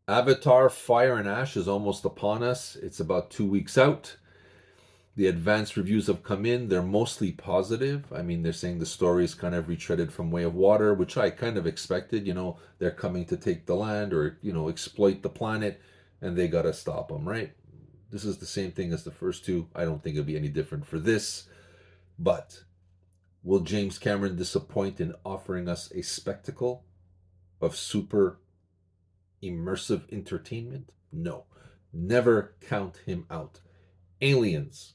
Avatar Fire and Ash is almost upon us. It's about 2 weeks out. The advanced reviews have come in. They're mostly positive. I mean, they're saying the story is kind of retreaded from Way of Water, which I kind of expected. They're coming to take the land or, exploit the planet, and they got to stop them, right? This is the same thing as the first two. I don't think it'll be any different for this. But will James Cameron disappoint in offering us a spectacle of super immersive entertainment? No. Never count him out. Aliens,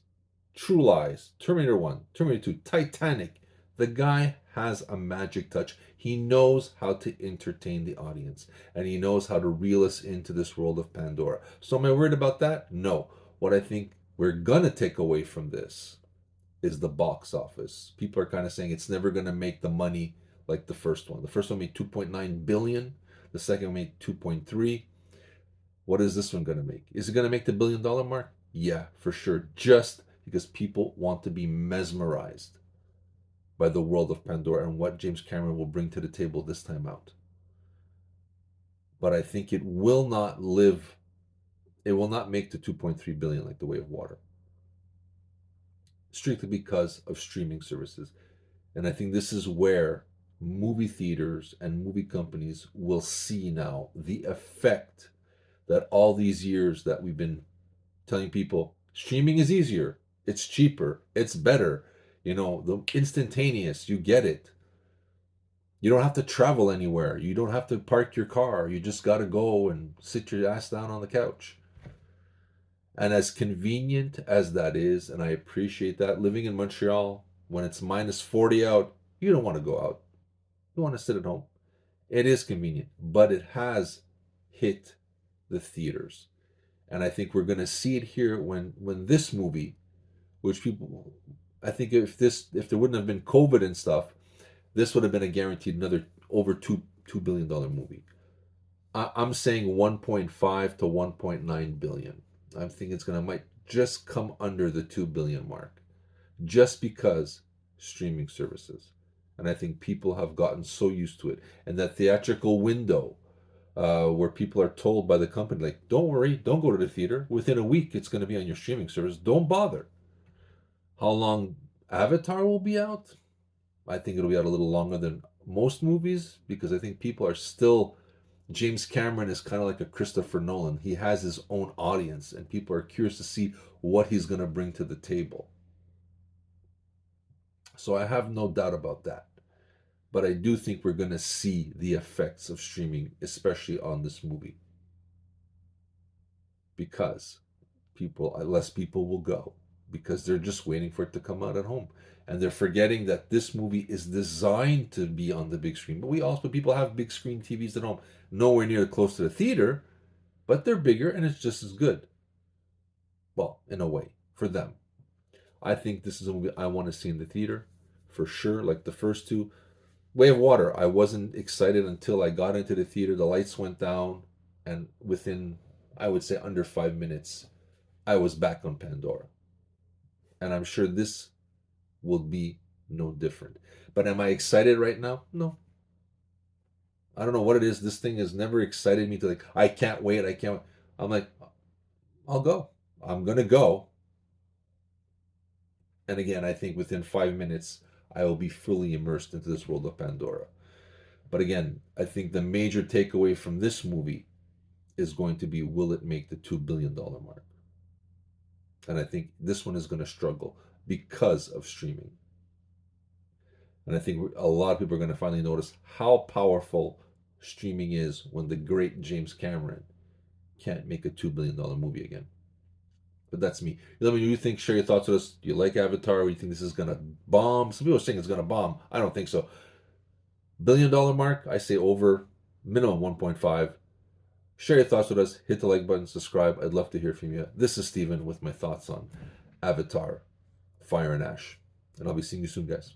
True Lies, Terminator 1, Terminator 2, Titanic. The guy has a magic touch. He knows how to entertain the audience, and he knows how to reel us into this world of Pandora. So am I worried about that? No. What I think we're going to take away from this is the box office. People are kind of saying it's never going to make the money like the first one. The first one made 2.9 billion. The second one made 2.3. What is this one going to make? Is it going to make the $1 billion mark? Yeah, for sure. Just because people want to be mesmerized by the world of Pandora and what James Cameron will bring to the table this time out. But I think it will not make the 2.3 billion like the Way of Water. Strictly because of streaming services. And I think this is where movie theaters and movie companies will see now the effect that all these years that we've been telling people streaming is easier, it's cheaper, it's better, the instantaneous, you get it. You don't have to travel anywhere. You don't have to park your car. You just got to go and sit your ass down on the couch. And as convenient as that is, and I appreciate that, living in Montreal, when it's minus 40 out, you don't want to go out. You want to sit at home. It is convenient, but it has hit the theaters. And I think we're going to see it here when this movie, which people, I think if there wouldn't have been COVID and stuff, this would have been a guaranteed another over $2 billion movie. I'm saying 1.5 to 1.9 billion. I'm thinking it's might just come under the 2 billion mark, just because streaming services. And I think people have gotten so used to it, and that theatrical window where people are told by the company, like, don't worry, don't go to the theater. Within a week, it's going to be on your streaming service. Don't bother. How long Avatar will be out? I think it'll be out a little longer than most movies, because I think people are still. James Cameron is kind of like a Christopher Nolan. He has his own audience, and people are curious to see what he's going to bring to the table. So I have no doubt about that. But I do think we're going to see the effects of streaming, especially on this movie, because less people will go, because they're just waiting for it to come out at home, and they're forgetting that this movie is designed to be on the big screen. But people have big screen TVs at home, nowhere near close to the theater, but they're bigger and it's just as good. Well, in a way, for them. I think this is a movie I want to see in the theater for sure, like the first two. Way of Water, I wasn't excited until I got into the theater. The lights went down, and within, I would say, under 5 minutes, I was back on Pandora. And I'm sure this will be no different. But am I excited right now? No. I don't know what it is. This thing has never excited me to, like, I can't wait. I can't. I'm like, I'll go. I'm going to go. And again, I think within 5 minutes, I will be fully immersed into this world of Pandora. But again, I think the major takeaway from this movie is going to be, will it make the $2 billion mark? And I think this one is going to struggle because of streaming. And I think a lot of people are going to finally notice how powerful streaming is when the great James Cameron can't make a $2 billion movie again. But that's me. Let me know what you think. Share your thoughts with us. Do you like Avatar? Or do you think this is going to bomb? Some people are saying it's going to bomb. I don't think so. $1 billion mark, I say over, minimum 1.5. Share your thoughts with us. Hit the like button, subscribe. I'd love to hear from you. This is Steven with my thoughts on Avatar, Fire and Ash. And I'll be seeing you soon, guys.